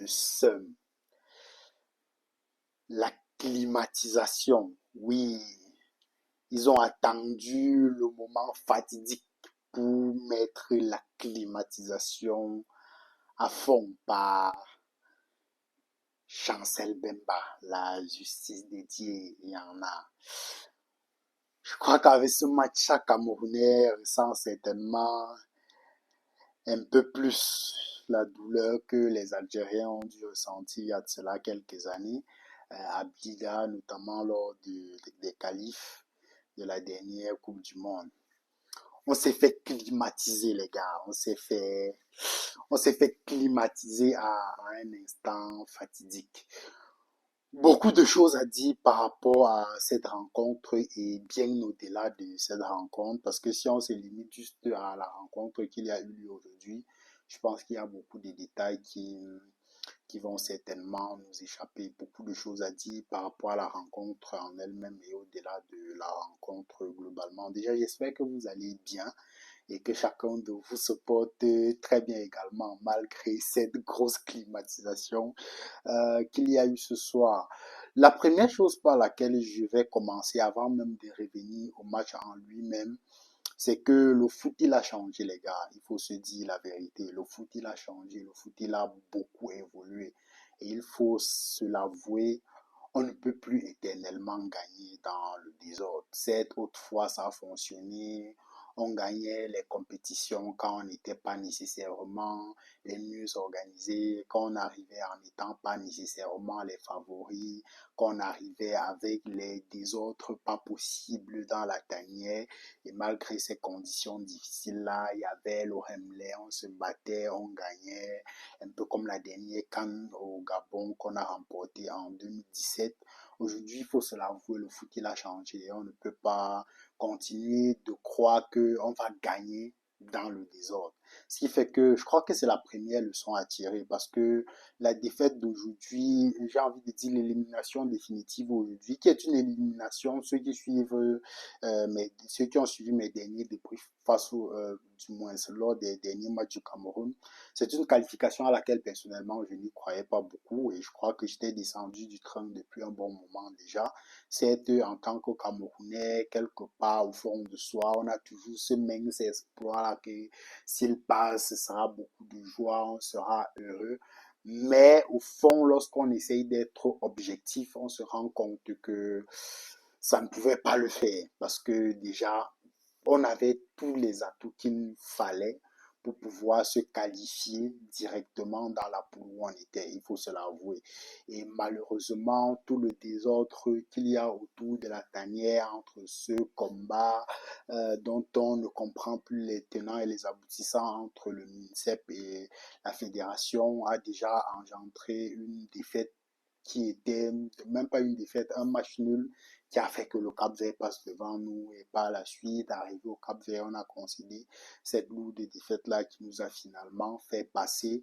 le seum. La climatisation, oui, ils ont attendu le moment fatidique pour mettre la climatisation à fond par Chancel Bemba, la justice dédiée, il y en a. Je crois qu'avec ce match camerounais ressent certainement un peu plus la douleur que les Algériens ont dû ressentir il y a de cela quelques années, à Blida, notamment lors des qualifs de la dernière Coupe du Monde. On s'est fait climatiser, les gars. On s'est fait climatiser à un instant fatidique. Beaucoup de choses à dire par rapport à cette rencontre et bien au-delà de cette rencontre, parce que si on se limite juste à la rencontre qu'il y a eu lieu aujourd'hui, je pense qu'il y a beaucoup de détails qui vont certainement nous échapper. Beaucoup de choses à dire par rapport à la rencontre en elle-même et au-delà de la rencontre globalement. Déjà, j'espère que vous allez bien et que chacun de vous se porte très bien également, malgré cette grosse climatisation qu'il y a eu ce soir. La première chose par laquelle je vais commencer, avant même de revenir au match en lui-même, c'est que le foot, il a changé, les gars. Il faut se dire la vérité. Le foot, il a changé. Le foot, il a beaucoup évolué. Et il faut se l'avouer, on ne peut plus éternellement gagner dans le désordre. Certes, autrefois, ça a fonctionné. On gagnait les compétitions quand on n'était pas nécessairement les mieux organisés, quand on arrivait en n'étant pas nécessairement les favoris, qu'on arrivait avec les désordres pas possibles dans la tanière. Et malgré ces conditions difficiles-là, il y avait l'Oremlé, on se battait, on gagnait, un peu comme la dernière CAN au Gabon qu'on a remporté en 2017. Aujourd'hui, il faut se l'avouer, le foot il a changé. On ne peut pas continuer de croire qu'on va gagner dans le désordre. Ce qui fait que je crois que c'est la première leçon à tirer parce que la défaite d'aujourd'hui, j'ai envie de dire l'élimination définitive aujourd'hui, qui est une élimination, ceux qui ont suivi mes derniers débriefs face du moins lors des derniers matchs du Cameroun, c'est une qualification à laquelle personnellement je n'y croyais pas beaucoup et je crois que j'étais descendu du train depuis un bon moment déjà. C'est en tant que Camerounais, quelque part au fond de soi, on a toujours ce mince espoir que s'il passe, ce sera beaucoup de joie, on sera heureux. Mais au fond, lorsqu'on essaye d'être objectif, on se rend compte que ça ne pouvait pas le faire parce que déjà, on avait tous les atouts qu'il fallait pour pouvoir se qualifier directement dans la poule où on était, il faut se l'avouer. Et malheureusement, tout le désordre qu'il y a autour de la tanière entre ce combat dont on ne comprend plus les tenants et les aboutissants entre le MINSEP et la fédération a déjà engendré une défaite qui était même pas une défaite, un match nul qui a fait que le Cap-Vert passe devant nous et par la suite, arrivé au Cap-Vert, on a concédé cette lourde défaite-là qui nous a finalement fait passer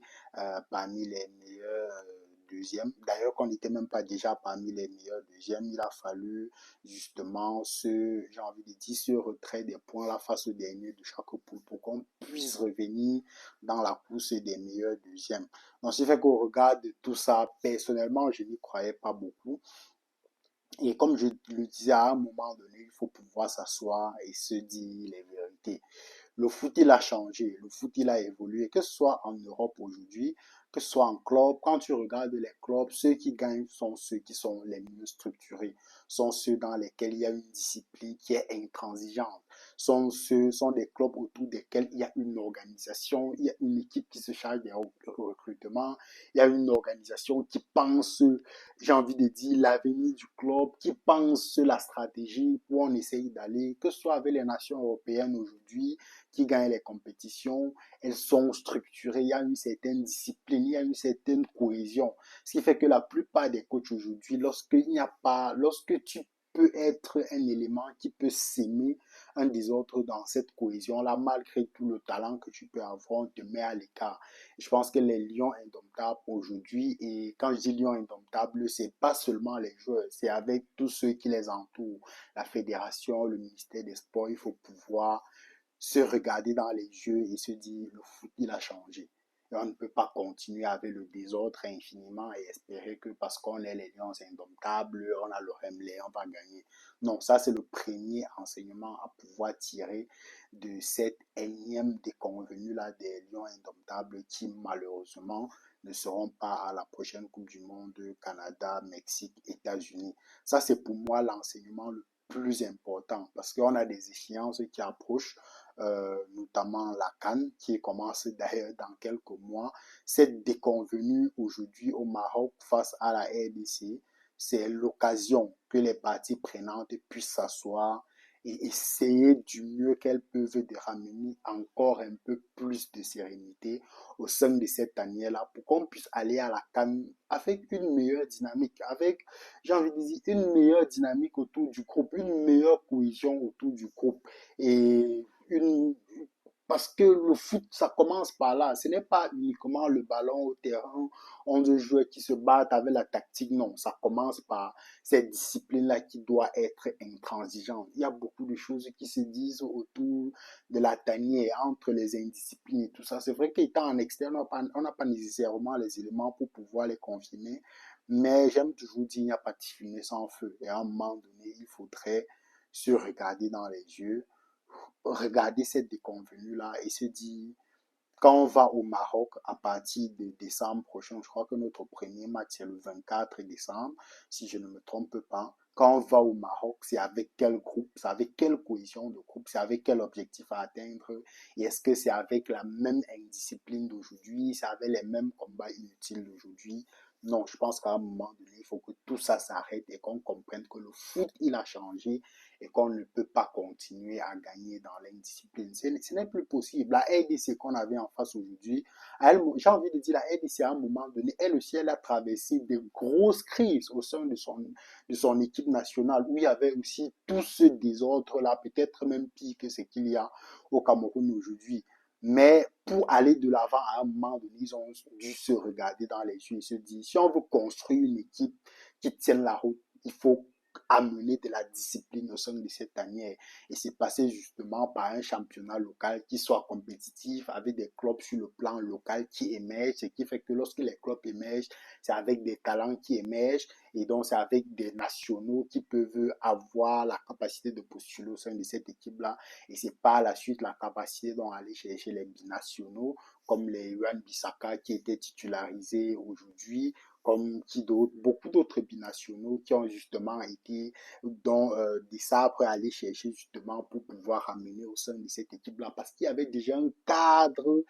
parmi les meilleurs deuxièmes. D'ailleurs, qu'on n'était même pas déjà parmi les meilleurs deuxièmes, il a fallu justement j'ai envie de dire, ce retrait des points là face au dernier de chaque poule pour qu'on puisse revenir dans la course des meilleurs deuxièmes. Donc, c'est fait qu'au regard de tout ça, personnellement, je n'y croyais pas beaucoup. Et comme je le disais, à un moment donné, il faut pouvoir s'asseoir et se dire les vérités. Le foot, il a changé, le foot, il a évolué, que ce soit en Europe aujourd'hui, que ce soit en club. Quand tu regardes les clubs, ceux qui gagnent sont ceux qui sont les mieux structurés, sont ceux dans lesquels il y a une discipline qui est intransigeante, sont des clubs autour desquels il y a une organisation, il y a une équipe qui se charge des recrutements, il y a une organisation qui pense, j'ai envie de dire, l'avenir du club, qui pense la stratégie où on essaye d'aller, que ce soit avec les nations européennes aujourd'hui, qui gagnent les compétitions, elles sont structurées, il y a une certaine discipline, il y a une certaine cohésion. Ce qui fait que la plupart des coachs aujourd'hui, lorsque tu peux être un élément qui peut s'aimer un des autres dans cette cohésion-là, malgré tout le talent que tu peux avoir, on te met à l'écart. Je pense que les lions indomptables aujourd'hui, et quand je dis lions indomptables, c'est pas seulement les joueurs, c'est avec tous ceux qui les entourent, la fédération, le ministère des Sports, il faut pouvoir se regarder dans les yeux et se dire le foot il a changé. Et on ne peut pas continuer avec le désordre infiniment et espérer que parce qu'on est les lions indomptables, on a le Remley, on va gagner. Non, ça c'est le premier enseignement à pouvoir tirer de cette énième déconvenue-là des lions indomptables qui malheureusement ne seront pas à la prochaine Coupe du Monde, Canada, Mexique, États-Unis. Ça c'est pour moi l'enseignement le plus important parce qu'on a des échéances qui approchent, notamment la CAN qui commence d'ailleurs dans quelques mois. Cette déconvenue aujourd'hui au Maroc face à la RDC, c'est l'occasion que les parties prenantes puissent s'asseoir et essayer du mieux qu'elles peuvent de ramener encore un peu plus de sérénité au sein de cette année-là pour qu'on puisse aller à la CAN avec une meilleure dynamique, avec, j'ai envie de dire, une meilleure dynamique autour du groupe, une meilleure cohésion autour du groupe et une, parce que le foot, ça commence par là. Ce n'est pas uniquement le ballon au terrain, 11 joueurs qui se battent avec la tactique. Non, ça commence par cette discipline-là qui doit être intransigeante. Il y a beaucoup de choses qui se disent autour de la tanière, entre les indisciplines et tout ça. C'est vrai qu'étant en externe, on n'a pas nécessairement les éléments pour pouvoir les confirmer. Mais j'aime toujours dire, il n'y a pas de fumée sans feu. Et à un moment donné, il faudrait se regarder dans les yeux, regarder cette déconvenue-là et se dire, quand on va au Maroc à partir de décembre prochain, je crois que notre premier match c'est le 24 décembre, si je ne me trompe pas. Quand on va au Maroc, c'est avec quel groupe, c'est avec quelle cohésion de groupe, c'est avec quel objectif à atteindre, et est-ce que c'est avec la même indiscipline d'aujourd'hui, c'est avec les mêmes combats inutiles d'aujourd'hui. Non, je pense qu'à un moment donné, il faut que tout ça s'arrête et qu'on comprenne que le foot, il a changé et qu'on ne peut pas continuer à gagner dans l'indiscipline. Ce n'est plus possible. La RDC qu'on avait en face aujourd'hui, j'ai envie de dire, la RDC à un moment donné, elle aussi, elle a traversé de grosses crises au sein de son équipe nationale, où il y avait aussi tout ce désordre-là, peut-être même pire que ce qu'il y a au Cameroun aujourd'hui. Mais pour aller de l'avant, à un moment donné, ils ont dû se regarder dans les yeux et se dire, si on veut construire une équipe qui tienne la route, il faut amener de la discipline au sein de cette tanière. Et c'est passé justement par un championnat local qui soit compétitif, avec des clubs sur le plan local qui émergent, ce qui fait que lorsque les clubs émergent, c'est avec des talents qui émergent, et donc c'est avec des nationaux qui peuvent avoir la capacité de postuler au sein de cette équipe-là, et c'est par la suite la capacité d'aller chercher les binationaux, comme les Yuan Bissaka qui étaient titularisés aujourd'hui, comme qui d'autres, beaucoup d'autres binationaux qui ont justement été dans des sabres à aller chercher justement pour pouvoir ramener au sein de cette équipe-là, parce qu'il y avait déjà un cadre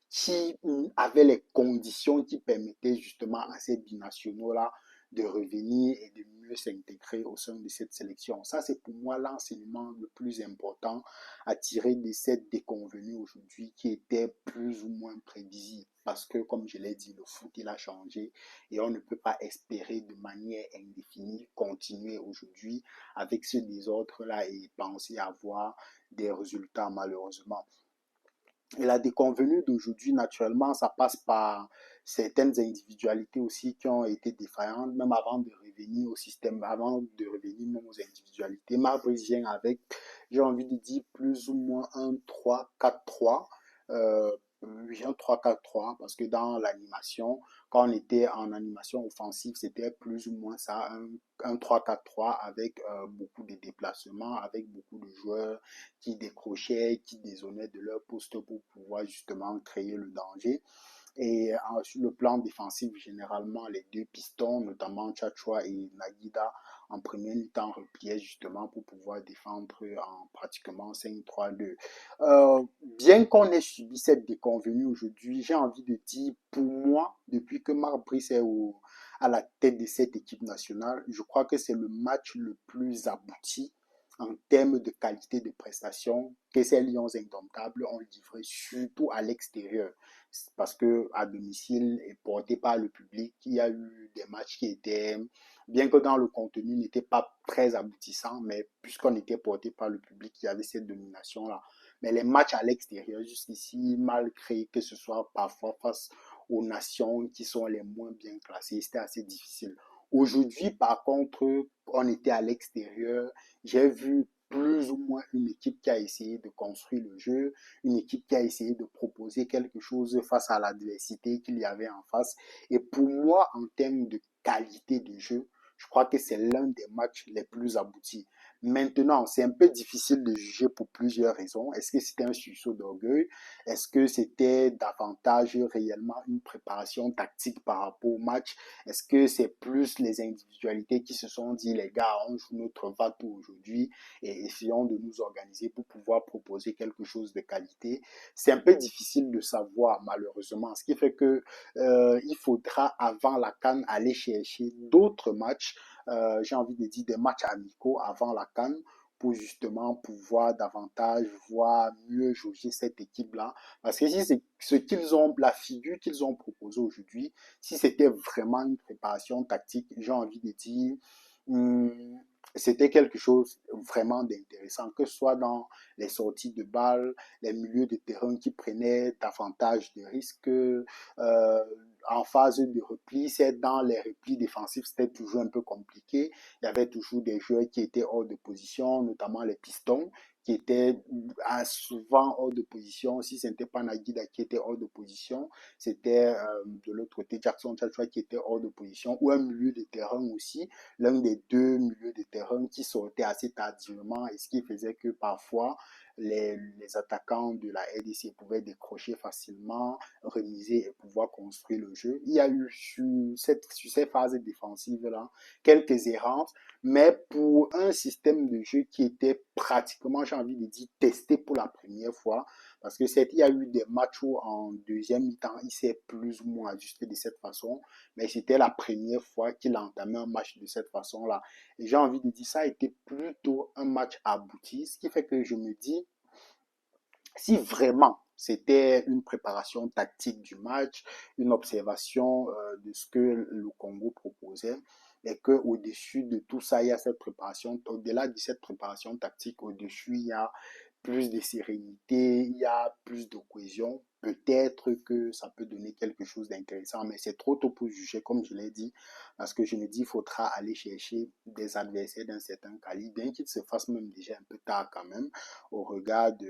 qui avait les conditions qui permettaient justement à ces binationaux-là de revenir et de mieux s'intégrer au sein de cette sélection. Ça, c'est pour moi l'enseignement le plus important à tirer de cette déconvenue aujourd'hui qui était plus ou moins prévisible. Parce que, comme je l'ai dit, le foot, il a changé et on ne peut pas espérer de manière indéfinie continuer aujourd'hui avec ce désordre-là et penser avoir des résultats malheureusement. Et la déconvenue d'aujourd'hui, naturellement, ça passe par certaines individualités aussi qui ont été défaillantes, même avant de revenir au système, avant de revenir même aux individualités. Marbridge vient avec, j'ai envie de dire, plus ou moins un 3-4-3. Euh, oui, un 3-4-3, parce que dans l'animation, quand on était en animation offensive, c'était plus ou moins ça, un 3-4-3 avec beaucoup de déplacements, avec beaucoup de joueurs qui décrochaient, qui dézonaient de leur poste pour pouvoir justement créer le danger. Et sur le plan défensif, généralement, les deux pistons, notamment Tchatchoua et Nagida, en premier temps repliaient justement pour pouvoir défendre en pratiquement 5-3-2. Bien qu'on ait subi cette déconvenue aujourd'hui, j'ai envie de dire, pour moi, depuis que Marc Brice est à la tête de cette équipe nationale, je crois que c'est le match le plus abouti en termes de qualité de prestation que ces Lions indomptables ont livré, surtout à l'extérieur. Parce que à domicile et porté par le public, il y a eu des matchs qui étaient, bien que dans le contenu n'était pas très aboutissant, mais puisqu'on était porté par le public, il y avait cette domination-là. Mais les matchs à l'extérieur, jusqu'ici, malgré que ce soit parfois face aux nations qui sont les moins bien classées, c'était assez difficile. Aujourd'hui, par contre, on était à l'extérieur. J'ai vu plus ou moins une équipe qui a essayé de construire le jeu, une équipe qui a essayé de proposer quelque chose face à l'adversité qu'il y avait en face. Et pour moi, en termes de qualité de jeu, je crois que c'est l'un des matchs les plus aboutis. Maintenant, c'est un peu difficile de juger pour plusieurs raisons. Est-ce que c'était un sursaut d'orgueil? Est-ce que c'était davantage réellement une préparation tactique par rapport au match? Est-ce que c'est plus les individualités qui se sont dit, les gars, on joue notre va-tout aujourd'hui et essayons de nous organiser pour pouvoir proposer quelque chose de qualité? C'est un peu difficile de savoir, malheureusement. Ce qui fait que il faudra, avant la CAN, aller chercher d'autres matchs, j'ai envie de dire des matchs amicaux avant la CAN, pour justement pouvoir davantage voir mieux jauger cette équipe-là. Parce que si c'est ce qu'ils ont, la figure qu'ils ont proposée aujourd'hui, si c'était vraiment une préparation tactique, j'ai envie de dire, hum, c'était quelque chose vraiment d'intéressant, que ce soit dans les sorties de balles, les milieux de terrain qui prenaient davantage de risques, en phase de repli, c'est dans les replis défensifs, c'était toujours un peu compliqué. Il y avait toujours des joueurs qui étaient hors de position, notamment les pistons, qui étaient souvent hors de position. Si ce n'était pas Naguida qui était hors de position, c'était de l'autre côté Jackson Tchatchoua qui était hors de position, ou un milieu de terrain aussi, l'un des deux milieux de terrain qui sortait assez tardivement, et ce qui faisait que parfois les attaquants de la RDC pouvaient décrocher facilement, remiser et pouvoir construire le jeu. Il y a eu sur ces phases défensives-là quelques errances, mais pour un système de jeu qui était pratiquement, j'ai envie de dire, testé pour la première fois, parce que il y a eu des matchs où en deuxième mi-temps, il s'est plus ou moins ajusté de cette façon, mais c'était la première fois qu'il entamait un match de cette façon-là. Et j'ai envie de dire, ça a été plutôt un match abouti, ce qui fait que je me dis, si vraiment c'était une préparation tactique du match, une observation de ce que le Congo proposait, et que au-dessus de tout ça, il y a cette préparation, au-delà de cette préparation tactique, au-dessus, il y a plus de sérénité, il y a plus de cohésion. Peut-être que ça peut donner quelque chose d'intéressant, mais c'est trop tôt pour juger, comme je l'ai dit, parce que je me dis, il faudra aller chercher des adversaires d'un certain calibre, bien qu'ils se fassent même déjà un peu tard quand même, au regard de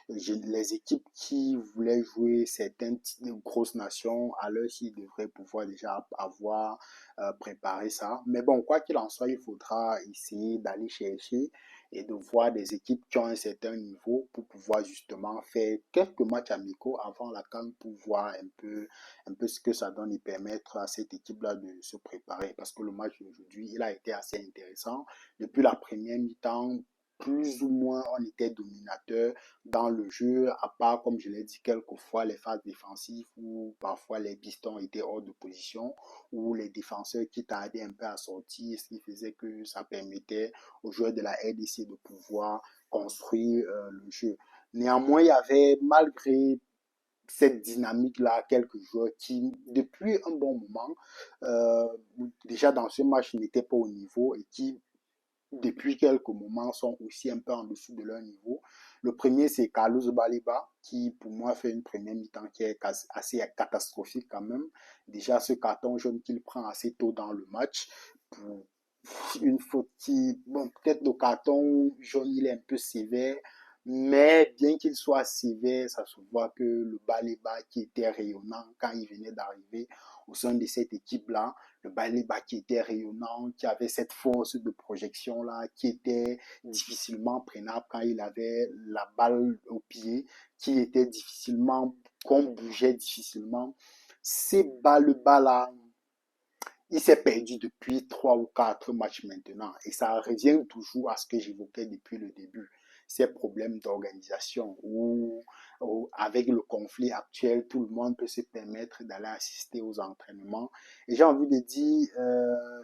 les équipes qui voulaient jouer certaines grosses nations, alors ils devraient pouvoir déjà avoir préparé ça. Mais bon, quoi qu'il en soit, il faudra essayer d'aller chercher et de voir des équipes qui ont un certain niveau pour pouvoir justement faire quelques matchs amicaux avant la CAN pour voir un peu ce que ça donne et permettre à cette équipe-là de se préparer. Parce que le match d'aujourd'hui, il a été assez intéressant. Depuis la première mi-temps, plus ou moins, on était dominateur dans le jeu, à part, comme je l'ai dit, quelquefois les phases défensives où parfois les pistons étaient hors de position, ou les défenseurs qui tardaient un peu à sortir, ce qui faisait que ça permettait aux joueurs de la RDC de pouvoir construire le jeu. Néanmoins, il y avait, malgré cette dynamique-là, quelques joueurs qui, depuis un bon moment, euh, déjà dans ce match, n'étaient pas au niveau et qui depuis quelques moments, sont aussi un peu en dessous de leur niveau. Le premier, c'est Carlos Baliba, qui pour moi fait une première mi-temps qui est assez catastrophique quand même. Déjà, ce carton jaune qu'il prend assez tôt dans le match, pour une faute qui, bon, peut-être le carton jaune, il est un peu sévère, mais bien qu'il soit sévère, ça se voit que le Baliba qui était rayonnant quand il venait d'arriver au sein de cette équipe-là, le Baliba qui était rayonnant, qui avait cette force de projection-là, qui était difficilement prenable quand il avait la balle au pied, qui était difficilement, qu'on bougeait difficilement. Ces balles-là, il s'est perdu depuis 3 ou 4 matchs maintenant. Et ça revient toujours à ce que j'évoquais depuis le début. Ces problèmes d'organisation où, avec le conflit actuel, tout le monde peut se permettre d'aller assister aux entraînements. Et j'ai envie de dire,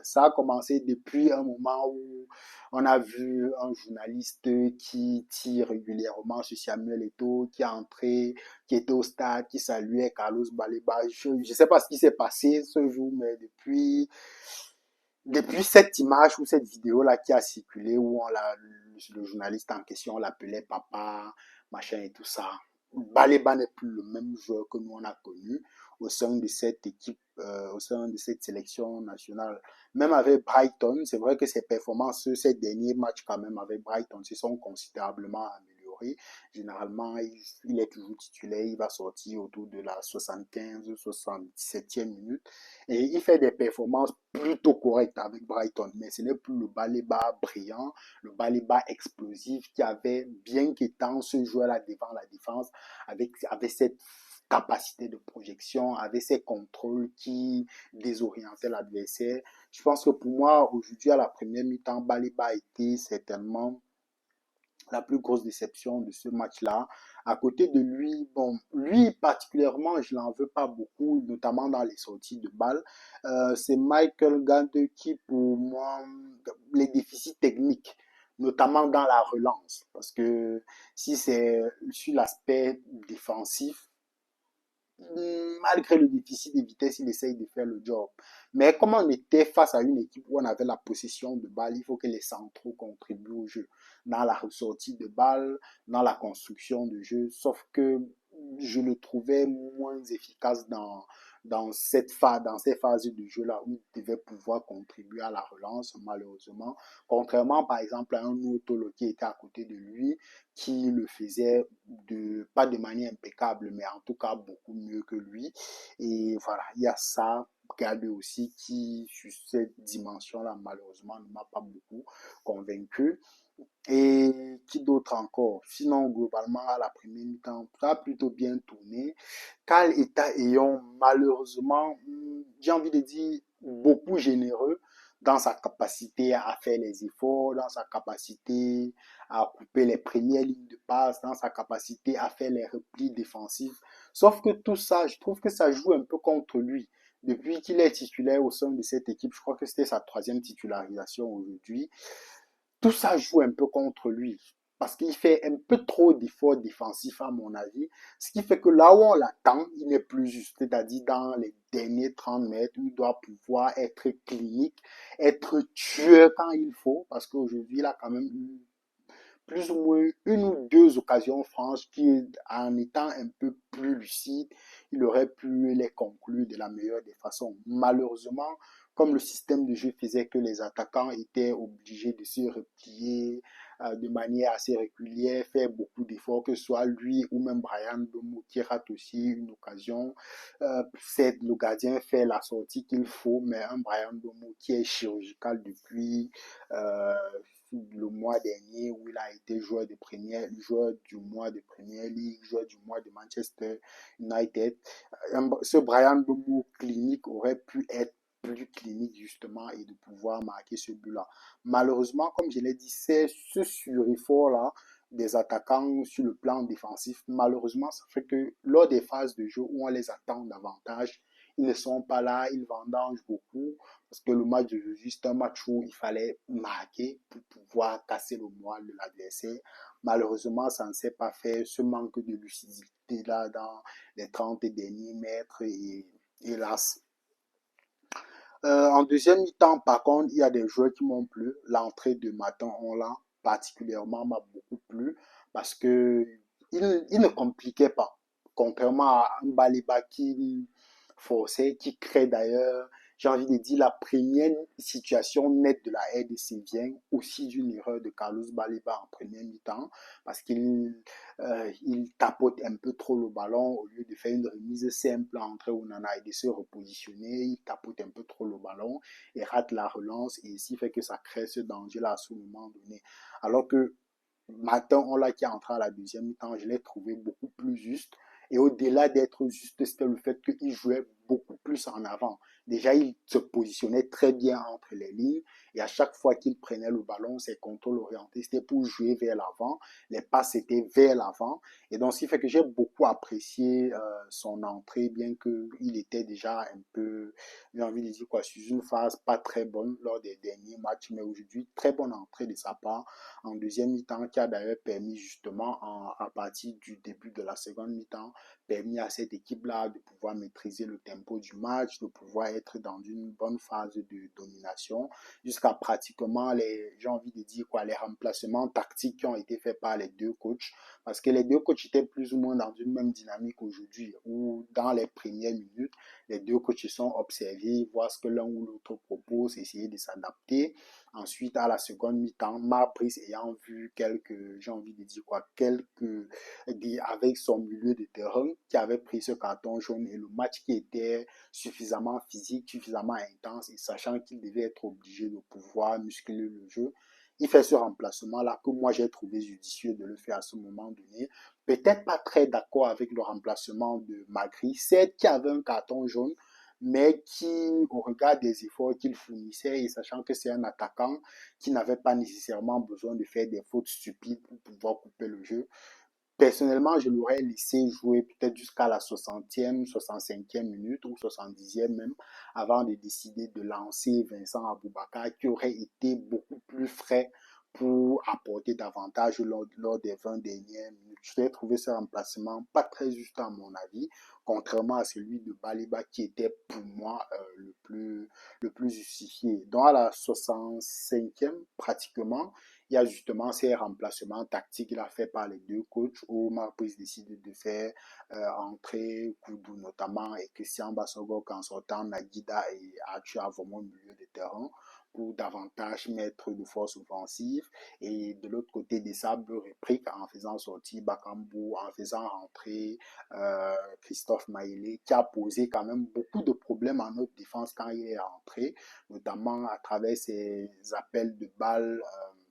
ça a commencé depuis un moment où on a vu un journaliste qui tire régulièrement sur Samuel Eto'o, qui est entré, qui était au stade, qui saluait Carlos Baleba. Je ne sais pas ce qui s'est passé ce jour, mais depuis cette image ou cette vidéo-là qui a circulé, où le journaliste en question l'appelait papa, machin et tout ça, Baleba n'est plus le même joueur que nous on a connu au sein de cette équipe au sein de cette sélection nationale. Même avec Brighton, c'est vrai que ses performances, ces derniers matchs quand même avec Brighton, se sont considérablement améliorées. Généralement, il est toujours titulaire, il va sortir autour de la 75-77e minute et il fait des performances plutôt correctes avec Brighton, mais ce n'est plus le Baleba brillant, le Baleba explosif qui avait, bien qu'étant ce joueur-là devant la défense, avec cette capacité de projection, avec ses contrôles qui désorientaient l'adversaire. Je pense que pour moi, aujourd'hui, à la première mi-temps, Baleba a été certainement la plus grosse déception de ce match-là. À côté de lui, bon, lui particulièrement, je l'en veux pas beaucoup, notamment dans les sorties de balles. C'est Michael Gant qui, pour moi, les déficits techniques, notamment dans la relance, parce que si c'est sur l'aspect défensif, malgré le déficit de vitesse, il essaye de faire le job. Mais comme on était face à une équipe où on avait la possession de balle, il faut que les centraux contribuent au jeu, dans la ressortie de balle, dans la construction de jeu. Sauf que je le trouvais moins efficace dans ces phases de jeu-là où il devait pouvoir contribuer à la relance, malheureusement. Contrairement, par exemple, à un autre qui était à côté de lui, qui le faisait pas de manière impeccable, mais en tout cas beaucoup mieux que lui. Et voilà, il y a ça. Gade aussi qui, sur cette dimension-là, malheureusement, ne m'a pas beaucoup convaincu. Et qui d'autre encore? Sinon, globalement, à la première mi-temps, ça a plutôt bien tourné. Karl Eta ayant malheureusement, j'ai envie de dire, beaucoup généreux dans sa capacité à faire les efforts, dans sa capacité à couper les premières lignes de passe, dans sa capacité à faire les replis défensifs. Sauf que tout ça, je trouve que ça joue un peu contre lui. Depuis qu'il est titulaire au sein de cette équipe, je crois que c'était sa troisième titularisation aujourd'hui, tout ça joue un peu contre lui. Parce qu'il fait un peu trop d'efforts défensifs, à mon avis. Ce qui fait que là où on l'attend, il n'est plus juste. C'est-à-dire dans les derniers 30 mètres, où il doit pouvoir être clinique, être tueur quand il faut. Parce qu'aujourd'hui, il a quand même eu plus ou moins une ou deux occasions franches qui, en étant un peu plus lucide, il aurait pu les conclure de la meilleure des façons. Malheureusement, comme le système de jeu faisait que les attaquants étaient obligés de se replier de manière assez régulière, faire beaucoup d'efforts, que ce soit lui ou même Brian Domo qui rate aussi une occasion. Le gardien fait la sortie qu'il faut, mais un Brian Domo qui est chirurgical depuis euh, le mois dernier où il a été joueur du mois de Premier League, joueur du mois de Manchester United. Ce Brian Boumou clinique aurait pu être plus clinique justement et de pouvoir marquer ce but-là. Malheureusement, comme je l'ai dit, c'est ce sur-effort-là des attaquants sur le plan défensif. Malheureusement, ça fait que lors des phases de jeu où on les attend davantage, ils ne sont pas là, ils vendangent beaucoup. Parce que le match de aujourd'hui, c'est un match où il fallait marquer pour pouvoir casser le moral de l'adversaire. Malheureusement, ça ne s'est pas fait. Ce manque de lucidité-là dans les 30 derniers mètres et hélas. En deuxième mi-temps, par contre, il y a des joueurs qui m'ont plu. L'entrée de Maton Onla, particulièrement, m'a beaucoup plu parce que il ne compliquait pas. Contrairement à un Baliba qui forçait, qui crée d'ailleurs, j'ai envie de dire, la première situation nette de la RDC vient aussi d'une erreur de Carlos Baliba en première mi-temps parce qu'il tapote un peu trop le ballon au lieu de faire une remise simple entre Onana et de se repositionner. Il tapote un peu trop le ballon et rate la relance et ici fait que ça crée ce danger-là à ce moment donné. Alors que Matin, on l'a qui est entré à la deuxième mi-temps, je l'ai trouvé beaucoup plus juste. Et au-delà d'être juste, c'était le fait qu'il jouait beaucoup plus en avant. Déjà, il se positionnait très bien entre les lignes. Et à chaque fois qu'il prenait le ballon, ses contrôles orientés, c'était pour jouer vers l'avant. Les passes étaient vers l'avant. Et donc, ce qui fait que j'ai beaucoup apprécié son entrée, bien qu'il était déjà un peu, j'ai envie de dire quoi, sur une phase pas très bonne lors des derniers matchs. Mais aujourd'hui, très bonne entrée de sa part en deuxième mi-temps qui a d'ailleurs permis justement à partir du début de la seconde mi-temps permis à cette équipe-là de pouvoir maîtriser le tempo du match, de pouvoir être dans une bonne phase de domination, jusqu'à pratiquement j'ai envie de dire quoi, les remplacements tactiques qui ont été faits par les deux coachs, parce que les deux coachs étaient plus ou moins dans une même dynamique aujourd'hui, où dans les premières minutes, les deux coachs se sont observés, voir ce que l'un ou l'autre propose, essayer de s'adapter. Ensuite, à la seconde mi-temps, Marpris ayant vu j'ai envie de dire quoi, avec son milieu de terrain qui avait pris ce carton jaune et le match qui était suffisamment physique, suffisamment intense et sachant qu'il devait être obligé de pouvoir muscler le jeu, il fait ce remplacement-là que moi j'ai trouvé judicieux de le faire à ce moment donné. Peut-être pas très d'accord avec le remplacement de Magri, certes qui avait un carton jaune, mais qui, au regard des efforts qu'il fournissait et sachant que c'est un attaquant qui n'avait pas nécessairement besoin de faire des fautes stupides pour pouvoir couper le jeu, personnellement, je l'aurais laissé jouer peut-être jusqu'à la 60e, 65e minute ou 70e même, avant de décider de lancer Vincent Aboubakar, qui aurait été beaucoup plus frais pour apporter davantage lors des 20 dernières minutes. J'ai trouvé ce remplacement pas très juste à mon avis, contrairement à celui de Baliba qui était pour moi le plus justifié. Donc à la 65e pratiquement, il y a justement ces remplacements tactiques qu'il a fait par les deux coachs où Marquis décide de faire entrer Koudou notamment et Christian Bassogok en sortant Nagida et Arthur Avomon au milieu de terrain pour davantage mettre de force offensive et de l'autre côté des sables répliques en faisant sortir Bakambu, en faisant rentrer Christophe Maïlé qui a posé quand même beaucoup de problèmes en notre défense quand il est rentré, notamment à travers ses appels de balles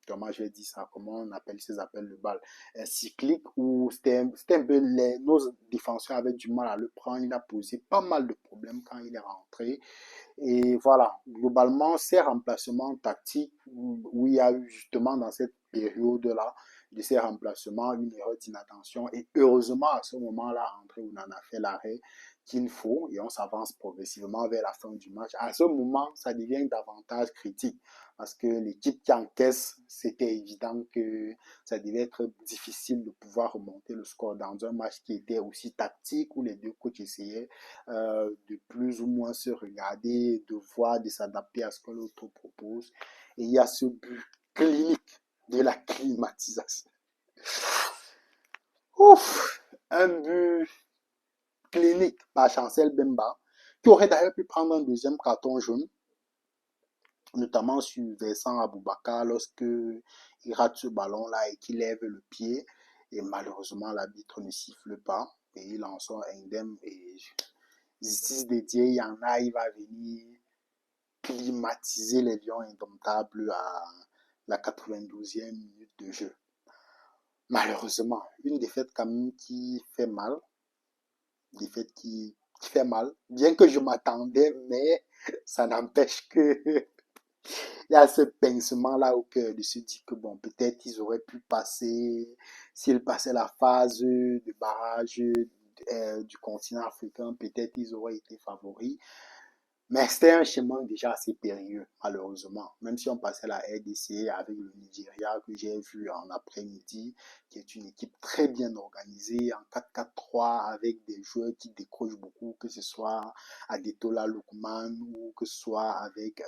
comment je vais dire ça, comment on appelle ces appels de balles, cycliques, où c'était un peu nos défenseurs avaient du mal à le prendre, il a posé pas mal de problèmes quand il est rentré, et voilà, globalement, ces remplacements tactiques, où il y a eu justement dans cette période-là, de ces remplacements, une erreur d'inattention, et heureusement à ce moment-là, André Onana a fait l'arrêt qu'il faut, et on s'avance progressivement vers la fin du match. À ce moment, ça devient davantage critique, parce que l'équipe qui encaisse, c'était évident que ça devait être difficile de pouvoir remonter le score dans un match qui était aussi tactique, où les deux coachs essayaient de plus ou moins se regarder, de voir, de s'adapter à ce que l'autre propose. Et il y a ce but clinique de la climatisation. Ouf, un but clinique par Chancel Bemba, qui aurait d'ailleurs pu prendre un deuxième carton jaune, notamment sur Vincent Aboubakar lorsque il rate ce ballon-là et qu'il lève le pied. Et malheureusement, l'arbitre ne siffle pas et il en sort indemne. Et justice dédiée, il y en a, il va venir climatiser les Lions indomptables à la 92e minute de jeu. Malheureusement, une défaite quand même qui fait mal, une défaite qui fait mal, bien que je m'attendais, mais ça n'empêche que il y a ce pincement-là au cœur de se dire que bon, peut-être ils auraient pu passer, s'ils passaient la phase de barrage du continent africain, peut-être ils auraient été favoris. Mais c'était un chemin déjà assez périlleux, malheureusement. Même si on passait la RDC avec le Nigeria que j'ai vu en après-midi, qui est une équipe très bien organisée, en 4-4-3, avec des joueurs qui décrochent beaucoup, que ce soit Adetola Lookman ou que ce soit avec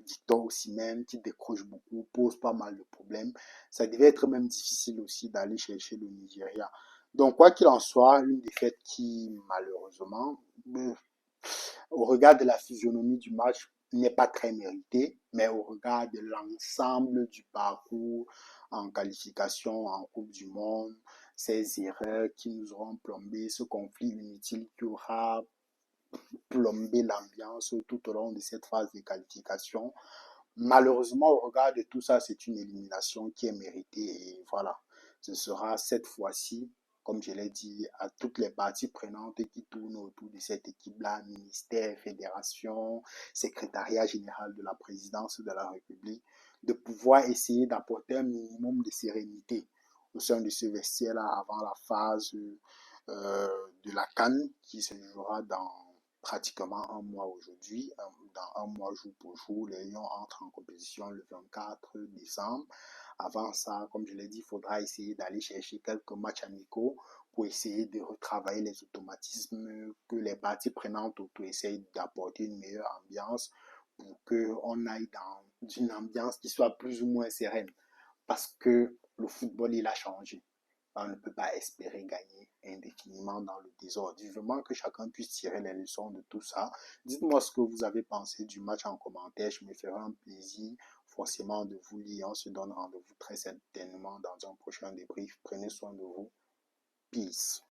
Victor Osimhen qui décroche beaucoup, pose pas mal de problèmes. Ça devait être même difficile aussi d'aller chercher le Nigeria. Donc, quoi qu'il en soit, une défaite qui, malheureusement, au regard de la physionomie du match, n'est pas très méritée, mais au regard de l'ensemble du parcours en qualification, en Coupe du Monde, ces erreurs qui nous auront plombé, ce conflit inutile qui aura plombé l'ambiance tout au long de cette phase de qualification. Malheureusement, au regard de tout ça, c'est une élimination qui est méritée et voilà, ce sera cette fois-ci, comme je l'ai dit, à toutes les parties prenantes qui tournent autour de cette équipe-là, ministère, fédération, secrétariat général de la présidence de la République, de pouvoir essayer d'apporter un minimum de sérénité au sein de ce vestiaire-là avant la phase de la CAN qui se jouera dans pratiquement un mois aujourd'hui. Dans un mois jour pour jour, les Lions entrent en compétition le 24 décembre. Avant ça, comme je l'ai dit, il faudra essayer d'aller chercher quelques matchs amicaux pour essayer de retravailler les automatismes, que les parties prenantes autour essayent d'apporter une meilleure ambiance pour qu'on aille dans une ambiance qui soit plus ou moins sereine. Parce que le football, il a changé. On ne peut pas espérer gagner indéfiniment dans le désordre. Vivement que chacun puisse tirer les leçons de tout ça. Dites-moi ce que vous avez pensé du match en commentaire. Je me ferai un plaisir forcément de vous lire. On se donne rendez-vous très certainement dans un prochain débrief. Prenez soin de vous. Peace.